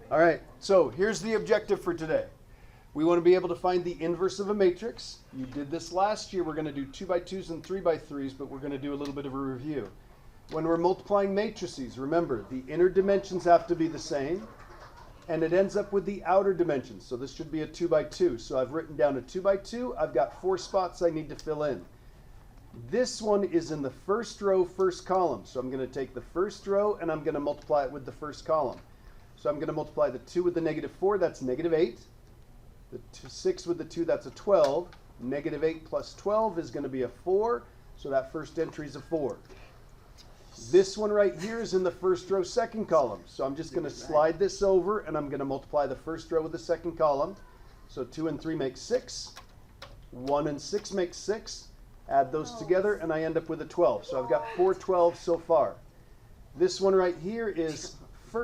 All right, so here's the objective for today. We want to be able to find the inverse of a matrix. You did this last year. We're going to do 2x2s and 3x3s, but we're going to do a little bit of a review. When we're multiplying matrices, remember, the inner dimensions have to be the same, and it ends up with the outer dimensions. So this should be a 2x2. So I've written down a 2x2. I've got 4 spots I need to fill in. This one is in the first row, first column. So I'm going to take the first row, and I'm going to multiply it with the first column. So I'm going to multiply the 2 with the -4, that's -8. The 6 with the 2, that's a 12. -8 plus 12 is going to be a 4. So that first entry is a 4. This one right here is in the first row, second column. So I'm just going to slide this over, and I'm going to multiply the first row with the second column. So 2 and 3 make 6. 1 and 6 make 6. Add those together, and I end up with a 12. So I've got 4 12s so far. This one right here is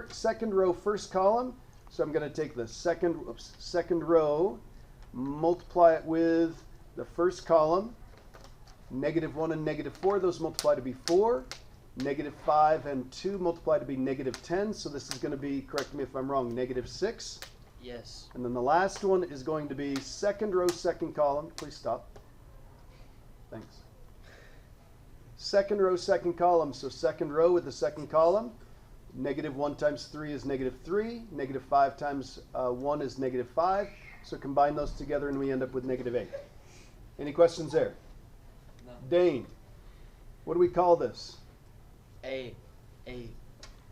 second row, first column. So I'm going to take the second row, multiply it with the first column. -1 and -4, those multiply to be 4. -5 and 2 multiply to be -10. So this is going to be, correct me if I'm wrong, -6. Yes. And then the last one is going to be second row, second column. Please stop. Thanks. Second row, second column. So second row with the second column. -1 times 3 is -3. -5 times 1 is -5. So combine those together and we end up with -8. Any questions there? No. Dane, what do we call this? A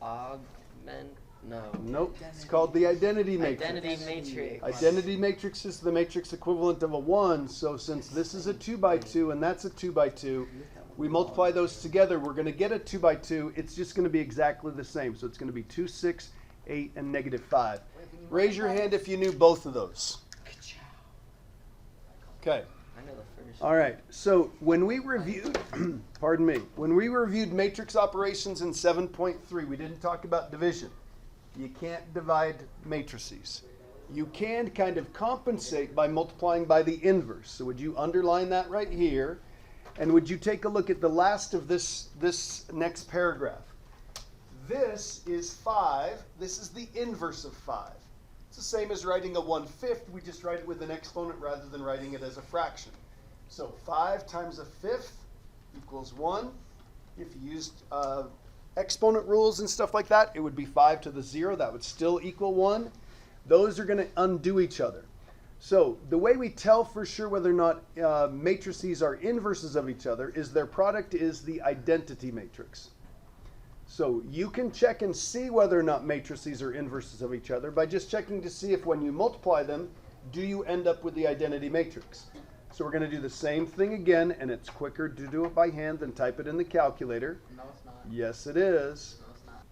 augment. No. Nope. It's called the identity matrix. Identity matrix. Identity matrix is the matrix equivalent of a 1. So since this is a 2x2 and that's a 2x2, we multiply those together. We're going to get a 2x2. It's just going to be exactly the same. So it's going to be 2, 6, 8, and -5. Raise your hand if you knew both of those. Okay. I know the first. All right. So when we reviewed, pardon me, when we reviewed matrix operations in 7.3, we didn't talk about division. You can't divide matrices. You can kind of compensate by multiplying by the inverse. So would you underline that right here? And would you take a look at the last of this next paragraph? This is 5. This is the inverse of 5. It's the same as writing a 1/5. We just write it with an exponent rather than writing it as a fraction. So 5 times a 5th equals 1. If you used exponent rules and stuff like that, it would be 5 to the 0. That would still equal 1. Those are going to undo each other. So the way we tell for sure whether or not matrices are inverses of each other is their product is the identity matrix. So you can check and see whether or not matrices are inverses of each other by just checking to see if when you multiply them, do you end up with the identity matrix. So we're going to do the same thing again, and it's quicker to do it by hand than type it in the calculator. No, it's not. Yes, it is. No, it's not.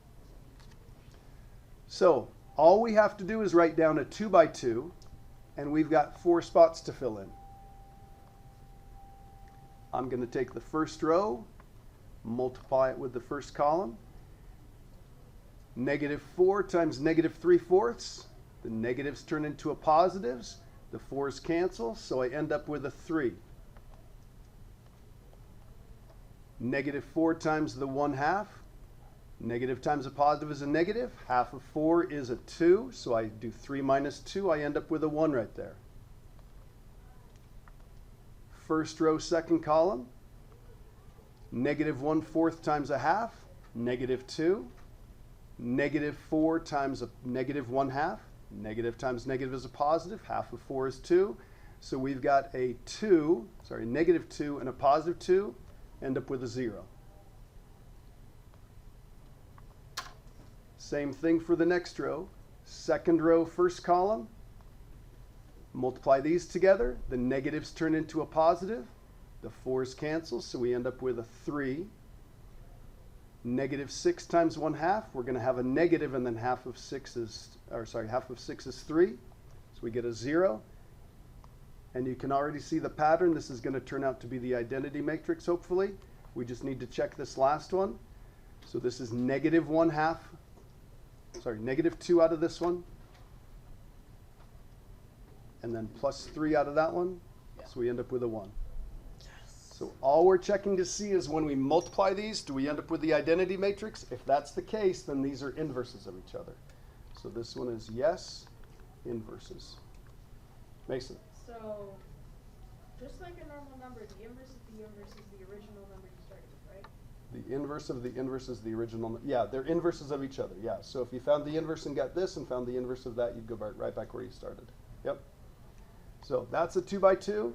So all we have to do is write down a 2x2, and we've got 4 spots to fill in. I'm going to take the first row, multiply it with the first column. -4 times -3/4. The negatives turn into a positives. The 4's cancel, so I end up with a 3. -4 times the 1/2. Negative times a positive is a negative. Half of 4 is a 2, so I do 3 minus 2. I end up with a 1 right there. First row, second column. -1/4 times a half, -2. -4 times a -1/2. Negative times negative is a positive. Half of 4 is 2. So we've got a -2 and a +2. End up with a 0. Same thing for the next row. Second row, first column. Multiply these together. The negatives turn into a positive. The 4's cancel, so we end up with a 3. -6 times 1/2. We're going to have a negative, and then half of 6 is 3. So we get a 0. And you can already see the pattern. This is going to turn out to be the identity matrix, hopefully. We just need to check this last one. So this is -2 out of this one. And then +3 out of that one. Yeah. So we end up with a 1. So all we're checking to see is when we multiply these, do we end up with the identity matrix? If that's the case, then these are inverses of each other. So this one is yes, inverses. Mason. So, just like a normal number, the inverse of the inverse is the original number you started with, right? The inverse of the inverse is the original. Yeah, they're inverses of each other. Yeah. So if you found the inverse and got this and found the inverse of that, you'd go right back where you started. Yep. So that's a 2 by 2.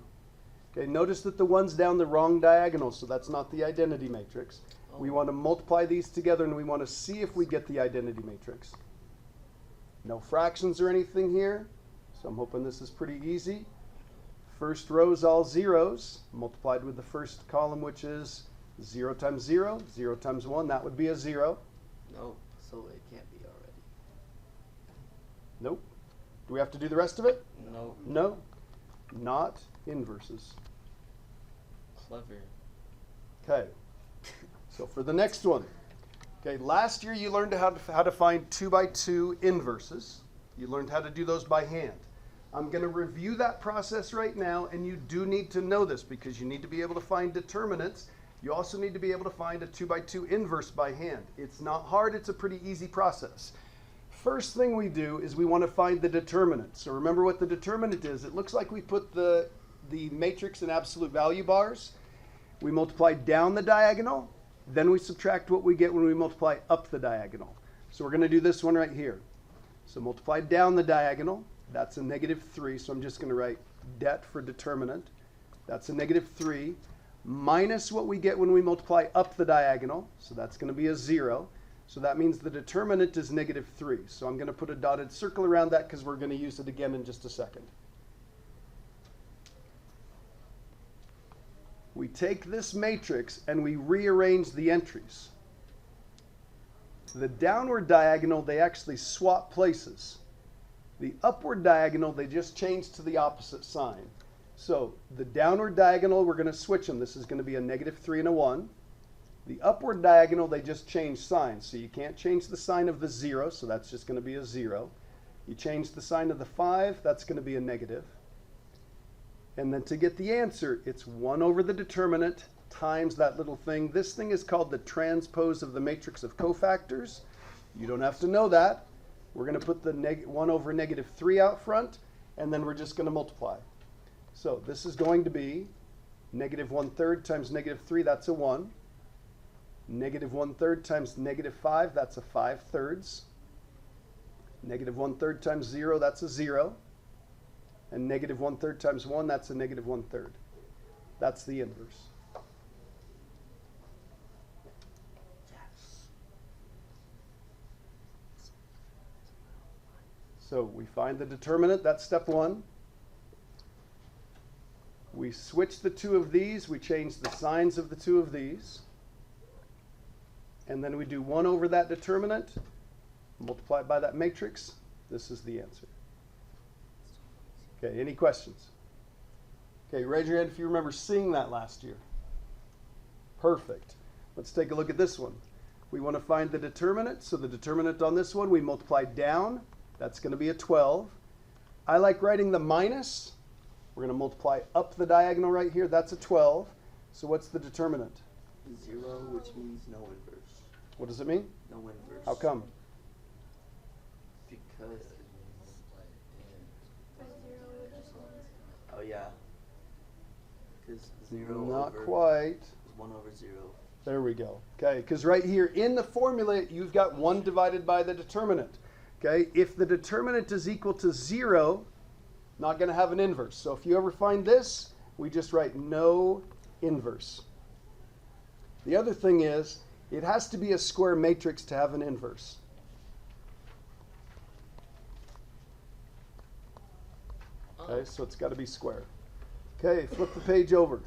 Okay, notice that the one's down the wrong diagonal, so that's not the identity matrix. We want to multiply these together and we want to see if we get the identity matrix. No fractions or anything here, so I'm hoping this is pretty easy. First row's all zeros, multiplied with the first column, which is 0 times 0, 0 times 1, that would be a 0. No, so it can't be already. Nope. Do we have to do the rest of it? No. No. Not inverses. Clever. Okay. So for the next one. Okay, last year you learned how to find 2 by 2 inverses. You learned how to do those by hand. I'm going to review that process right now, and you do need to know this because you need to be able to find determinants. You also need to be able to find a 2 by 2 inverse by hand. It's not hard, it's a pretty easy process. First thing we do is we want to find the determinant. So remember what the determinant is. It looks like we put the matrix in absolute value bars. We multiply down the diagonal, then we subtract what we get when we multiply up the diagonal. So we're going to do this one right here. So multiply down the diagonal, that's a -3, so I'm just going to write det for determinant. That's a -3, minus what we get when we multiply up the diagonal, so that's going to be a 0. So that means the determinant is -3. So I'm going to put a dotted circle around that because we're going to use it again in just a second. We take this matrix and we rearrange the entries. The downward diagonal, they actually swap places. The upward diagonal, they just change to the opposite sign. So the downward diagonal, we're going to switch them. This is going to be a -3 and a 1. The upward diagonal, they just change signs. So you can't change the sign of the 0, so that's just going to be a 0. You change the sign of the 5, that's going to be a negative. And then to get the answer, it's 1 over the determinant times that little thing. This thing is called the transpose of the matrix of cofactors. You don't have to know that. We're going to put the 1 over -3 out front, and then we're just going to multiply. So this is going to be -1/3 times -3, that's a 1. -1/3 times -5, that's a 5/3. -1/3 times 0, that's a 0. And -1/3 times 1, that's a -1/3. That's the inverse. Yes. So we find the determinant, that's step 1. We switch the 2 of these, we change the signs of the 2 of these. And then we do 1 over that determinant, multiply it by that matrix. This is the answer. Okay, any questions? Okay, raise your hand if you remember seeing that last year. Perfect. Let's take a look at this one. We want to find the determinant. So the determinant on this one, we multiply down. That's going to be a 12. I like writing the minus. We're going to multiply up the diagonal right here. That's a 12. So what's the determinant? 0, which means no inverse. What does it mean? No inverse. How come? Because. Oh yeah. Because 0 Not over quite. is 1 over 0. There we go. Okay, because right here in the formula, you've got 1 divided by the determinant. Okay, if the determinant is equal to 0, not going to have an inverse. So if you ever find this, we just write no inverse. The other thing is, it has to be a square matrix to have an inverse. Okay, so it's got to be square. Okay, flip the page over.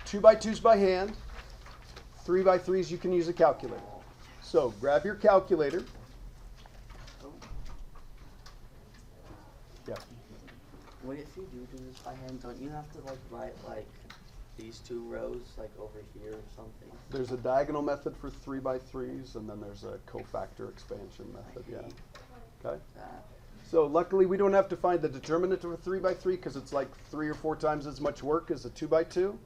Two by 2s by hand. 3 by 3s you can use a calculator. So grab your calculator. Yeah. What if you do this by hand? Don't you have to write these 2 rows over here or something? There's a diagonal method for 3 by 3s, and then there's a cofactor expansion method. Yeah. Okay. So luckily we don't have to find the determinant of a 3 by 3 because it's like 3 or 4 times as much work as a 2 by 2.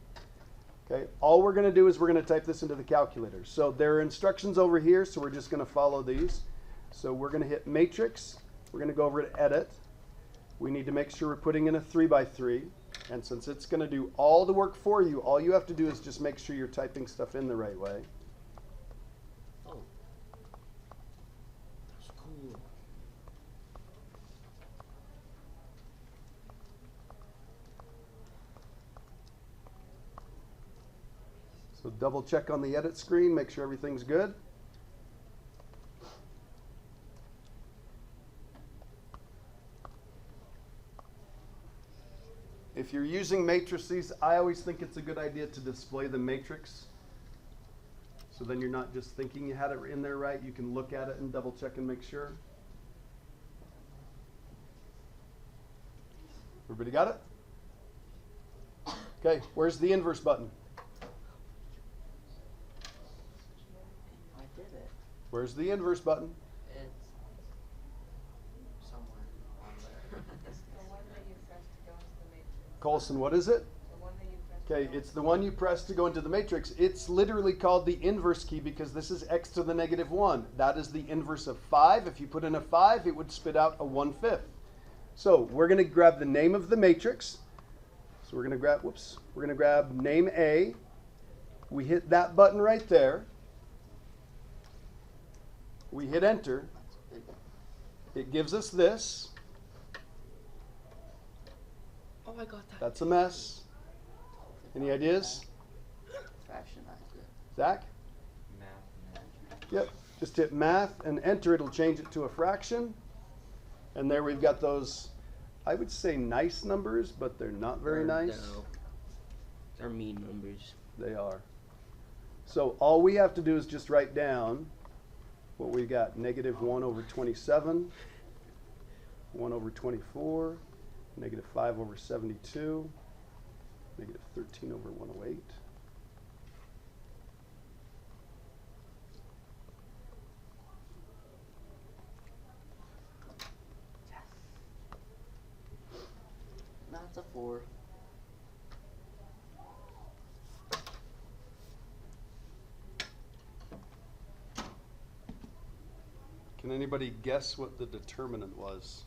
Okay, all we're going to do is we're going to type this into the calculator. So there are instructions over here, so we're just going to follow these. So we're going to hit matrix. We're going to go over to edit. We need to make sure we're putting in a 3x3. And since it's going to do all the work for you, all you have to do is just make sure you're typing stuff in the right way. Oh. That's cool. So double check on the edit screen, make sure everything's good. If you're using matrices, I always think it's a good idea to display the matrix. So then you're not just thinking you had it in there right, you can look at it and double check and make sure. Everybody got it? Okay, where's the inverse button? I did it. Where's the inverse button? It's somewhere on there. The one that you press to go into the matrix. Colson, what is it? The one that you press to Okay, go it's into the one you press to go into the matrix. It's literally called the inverse key because this is x to the negative 1. That is the inverse of 5. If you put in a 5, it would spit out a 1/5. So we're going to grab the name of the matrix. So we're going to grab, we're going to grab name A. We hit that button right there. We hit enter. It gives us this. Oh, I got that. That's a mess. Any ideas? Fractionize it. Zach? Math. Yep. Just hit math and enter. It'll change it to a fraction. And there we've got those, I would say nice numbers, but they're not very nice. No. They're mean numbers. They are. So all we have to do is just write down what we got. Negative 1 over 27, 1 over 24, negative 5 over 72, negative 13 over 108. That's a 4. Can anybody guess what the determinant was?